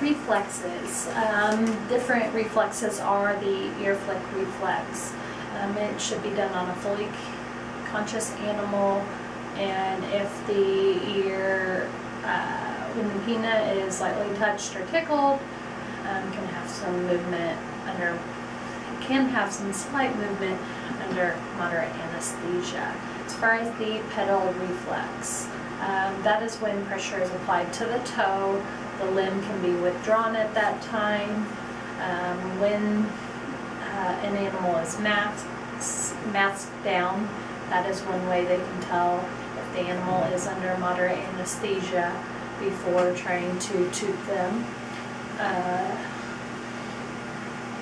reflexes. Different reflexes are the ear flick reflex. It should be done on a fully conscious animal, and if the ear, when the peanut is lightly touched or tickled, can have some movement under, can have some slight movement under moderate anesthesia. As far as the pedal reflex, that is when pressure is applied to the toe. The limb can be withdrawn at that time. When an animal is masked down, that is one way they can tell if the animal is under moderate anesthesia before trying to tube them.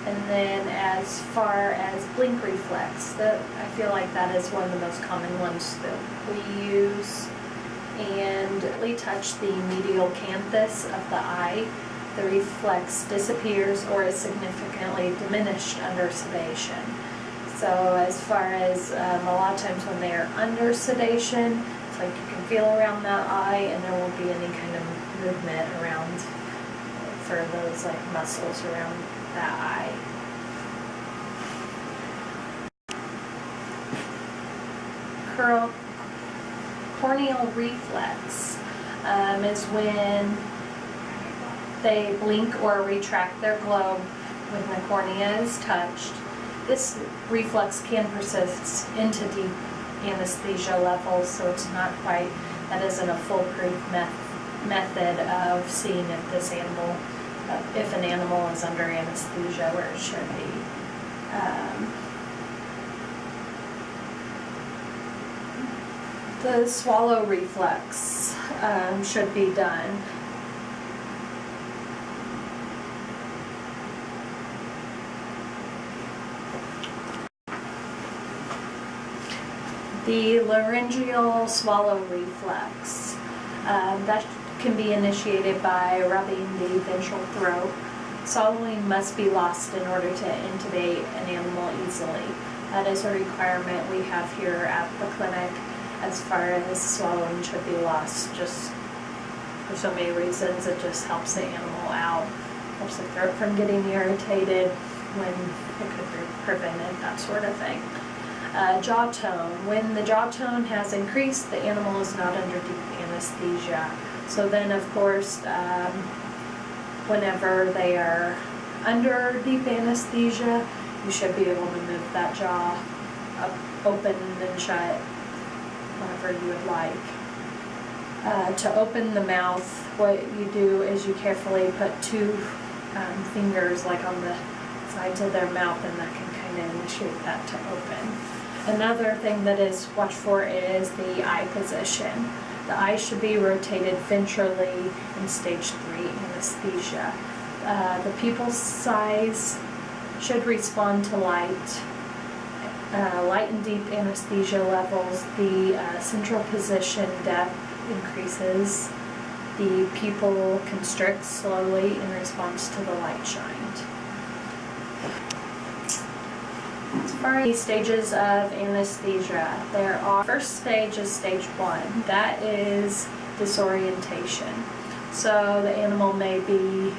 And then as far as blink reflex, I feel like that is one of the most common ones that we use. And lightly touch the medial canthus of the eye, the reflex disappears or is significantly diminished under sedation. So as far as a lot of times when they are under sedation, it's like you can feel around that eye and there won't be any kind of movement around for those like muscles around that eye. Corneal reflex is when they blink or retract their globe when the cornea is touched. This reflex can persist into deep anesthesia levels, so it's not quite, that isn't a foolproof method of seeing if this animal, if an animal is under anesthesia where it should be. The swallow reflex should be done. The laryngeal swallow reflex, that can be initiated by rubbing the ventral throat. Swallowing must be lost in order to intubate an animal easily. That is a requirement we have here at the clinic. As far as swallowing should be lost, just for so many reasons. It just helps the animal out, helps the throat from getting irritated when it could be prevented, that sort of thing. Jaw tone. When the jaw tone has increased, the animal is not under deep anesthesia. So then, of course, whenever they are under deep anesthesia, you should be able to move that jaw up, open and shut whenever you would like. To open the mouth, what you do is you carefully put two fingers like on the sides of their mouth, and that can kind of initiate that to open. Another thing that is watched for is the eye position. The eye should be rotated ventrally in stage 3 anesthesia. The pupil size should respond to light. Light and deep anesthesia levels, the central position depth increases. The pupil constricts slowly in response to the light shined. As far as stages of anesthesia, there are, first stage is stage 1. That is disorientation. So the animal may be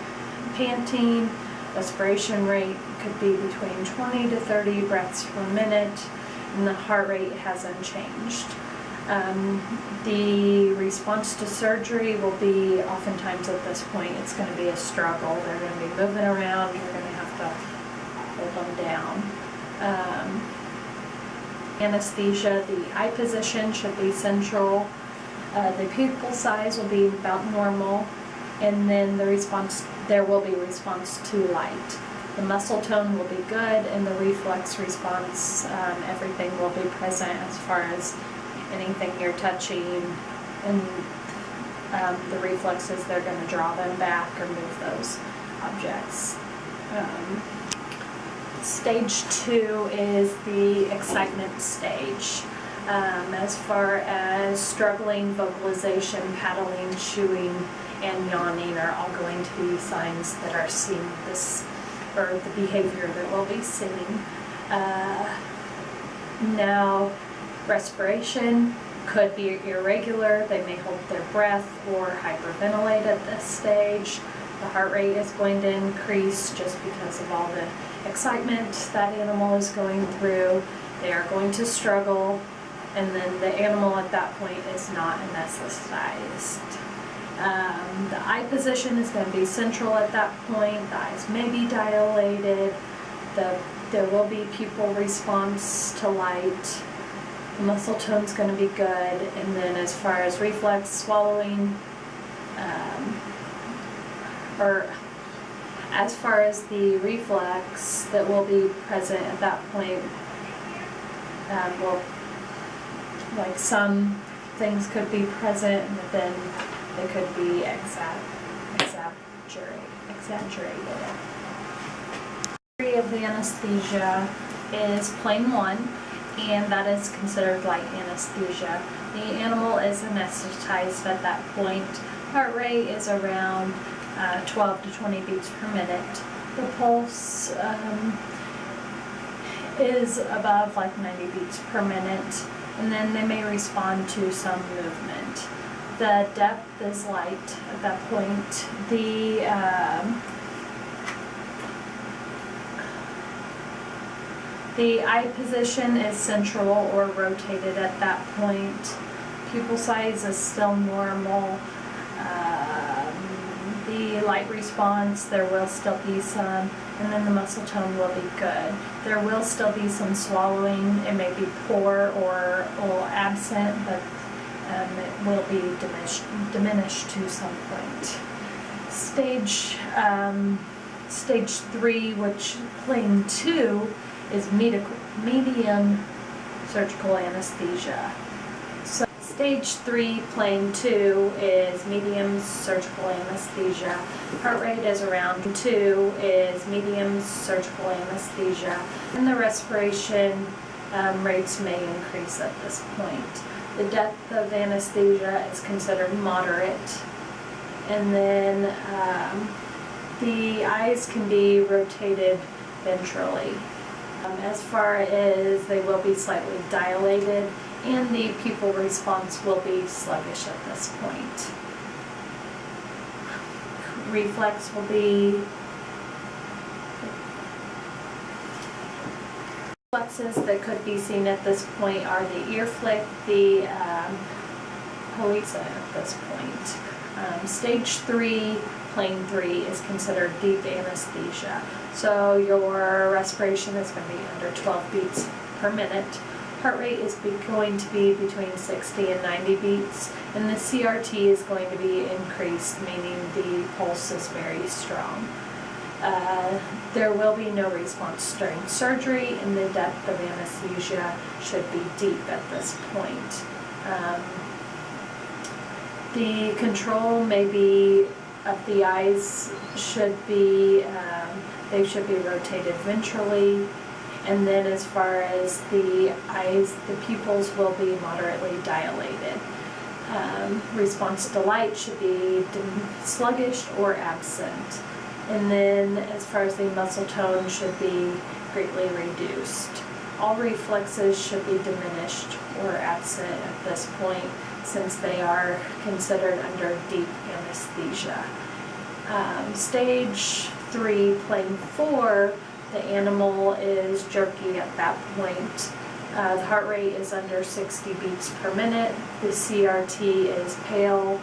panting, respiration rate could be between 20 to 30 breaths per minute, and the heart rate hasn't changed. The response to surgery will be, oftentimes at this point, it's going to be a struggle. They're going to be moving around, you're going to have to hold them down. Anesthesia, the eye position should be central. The pupil size will be about normal, and then the response, there will be response to light. The muscle tone will be good, and the reflex response, everything will be present as far as anything you're touching, and the reflexes, they're going to draw them back or move those objects. Stage 2 is the excitement stage. As far as struggling, vocalization, paddling, chewing, and yawning are all going to be signs that are seen this, or the behavior that we'll be seeing. Now, respiration could be irregular. They may hold their breath or hyperventilate at this stage. The heart rate is going to increase just because of all the excitement that animal is going through. They are going to struggle, and then the animal at that point is not anesthetized. The eye position is going to be central at that point. The eyes may be dilated. There will be pupil response to light. The muscle tone is going to be good. And then as far as reflex swallowing, or as far as the reflex that will be present at that point, well, like some things could be present, but then they could be exaggerated. Of the anesthesia is plain 1, and that is considered light anesthesia. The animal is anesthetized at that point. Heart rate is around 12 to 20 beats per minute. The pulse is above like 90 beats per minute, and then they may respond to some movement. The depth is light at that point. The eye position is central or rotated at that point. Pupil size is still normal. The light response, there will still be some, and then the muscle tone will be good. There will still be some swallowing. It may be poor or absent, but it will be diminished to some point. Stage 3, which plain 2, is medium surgical anesthesia. So stage 3, plain 2, is medium surgical anesthesia. Heart rate is around 2, is medium surgical anesthesia, and the respiration rates may increase at this point. The depth of anesthesia is considered moderate, and then the eyes can be rotated ventrally. As far as they will be slightly dilated, and the pupil response will be sluggish at this point. Reflex will be reflexes that could be seen at this point are the ear flick, the poesa at this point. Stage 3, plain 3, is considered deep anesthesia. So your respiration is going to be under 12 beats per minute. Heart rate is going to be between 60 and 90 beats, and the CRT is going to be increased, meaning the pulse is very strong. There will be no response during surgery, and the depth of anesthesia should be deep at this point. The control may be of the eyes should be, they should be rotated ventrally, and then as far as the eyes, the pupils will be moderately dilated. Response to light should be sluggish or absent. And then as far as the muscle tone should be greatly reduced. All reflexes should be diminished or absent at this point, since they are considered under deep anesthesia. Stage 3, plain 4, the animal is jerky at that point. The heart rate is under 60 beats per minute. The CRT is pale.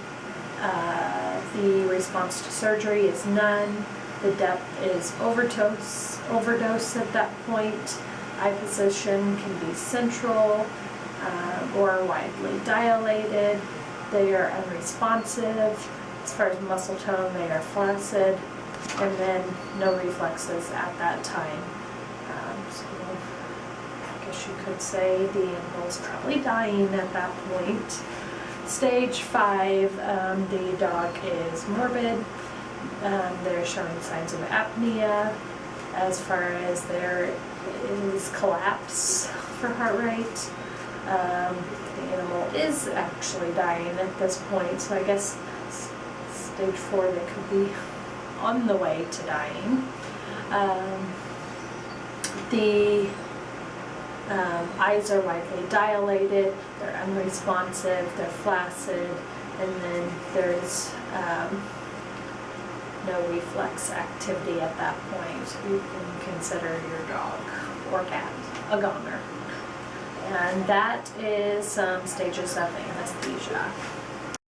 The response to surgery is none. The depth is overdose at that point. Eye position can be central or widely dilated. They are unresponsive. As far as muscle tone, they are flaccid, and then no reflexes at that time. So I guess you could say the animal is probably dying at that point. Stage 5, the dog is morbid. They're showing signs of apnea. As far as there is collapse for heart rate. The animal is actually dying at this point, so I guess stage 4, they could be on the way to dying. The eyes are widely dilated, they're unresponsive, they're flaccid, and then there's no reflex activity at that point, you can consider your dog or cat a goner. And that is some stages of anesthesia.